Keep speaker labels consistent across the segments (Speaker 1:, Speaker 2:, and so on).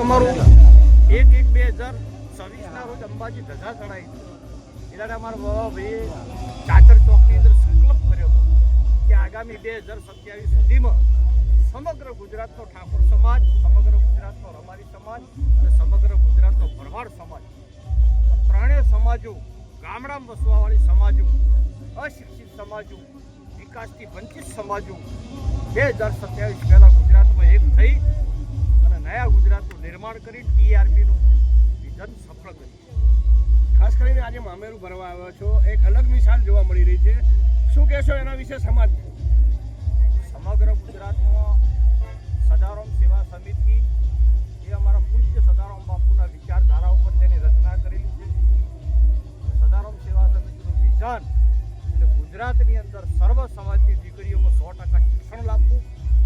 Speaker 1: અમારું 1/1/2026 રોજ અંબાજી ધજા ચડાવી એટલે અમારા બાબાભાઈએ ચાચર ચોકની અંદર સંકલ્પ કર્યો હતો કે આગામી 2027 સુધીમાં સમગ્ર ગુજરાતનો ઠાકોર સમાજ, સમગ્ર ગુજરાતનો રબારી સમાજ અને સમગ્ર ગુજરાતનો ભરવાડ સમાજ, ત્રણેય સમાજો, ગામડામાં વસવાવાળી સમાજો, અશિક્ષિત સમાજો, વિકાસથી વંચિત સમાજો 2027 પહેલા ગુજરાતમાં એક થઈ અને નયા ગુજરાતનું નિર્માણ કરી ટીઆરપીનું વિઝન સફળ કર્યું.
Speaker 2: ખાસ કરીને આજે મામેરું ભરવા આવ્યો છો, એક અલગ મિસાલ જોવા મળી રહી છે. શું કહેશો એના વિશે સમાજ?
Speaker 1: સમગ્ર ગુજરાતમાં સદારામ સેવા સમિતિ એ અમારા પૂજ્ય સદારામ બાપુના વિચારધારા ઉપર તેની રચના કરેલી છે. સદારામ સેવા સમિતિનું વિઝન એટલે ગુજરાતની અંદર સર્વ સમાજની દીકરીઓમાં 100% શિક્ષણ લાવવું,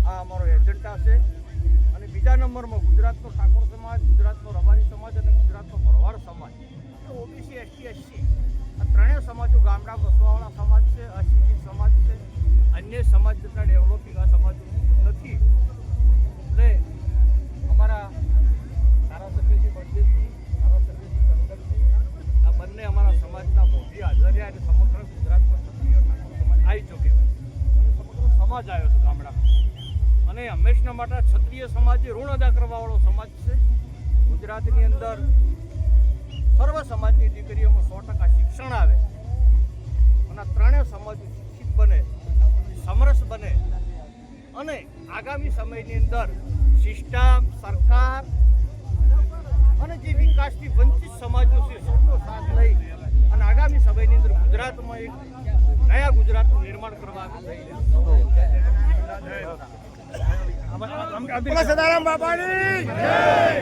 Speaker 1: આ અમારો એજન્ડા છે. અને બીજા નંબરમાં ગુજરાતનો ઠાકોર સમાજ, ગુજરાતનો રબારી સમાજ અને ગુજરાતનો ભરવાડ સમાજ, ઓબીસી, એસટી, એસસી આ ત્રણેય સમાજો ગામડા વસવાવાળા સમાજ છે, અશિક્ષિત સમાજ છે, અન્ય સમાજ જેટલા ડેવલપિંગ આ સમાજો નથી. એટલે અમારા ધારાસભ્યજી બળદેવજી, ધારાસભ્યજી કંગલજી આ બંને અમારા સમાજના મોટી હાજરિયા અને સમગ્ર ગુજરાતમાં ક્ષત્રિય ઠાકોર સમાજ આવી ચૂક્યો કહેવાય અને સમગ્ર સમાજ આવ્યો છે ગામડામાં. અને હંમેશના માટે ક્ષત્રિય સમાજ એ ઋણ અદા કરવાવાળો સમાજ છે. ગુજરાતની અંદર સર્વ સમાજની દીકરીઓમાં 100% શિક્ષણ આવે અને ત્રણેય સમાજો શિક્ષિત બને, સમરસ બને અને આગામી સમયની અંદર સિસ્ટમ, સરકાર અને જે વિકાસથી વંચિત સમાજો છે સૌનો સાથ લઈ અને આગામી સમયની અંદર ગુજરાતમાં એક નયા ગુજરાતનું નિર્માણ કરવા
Speaker 2: સદારામ બાપાની જય.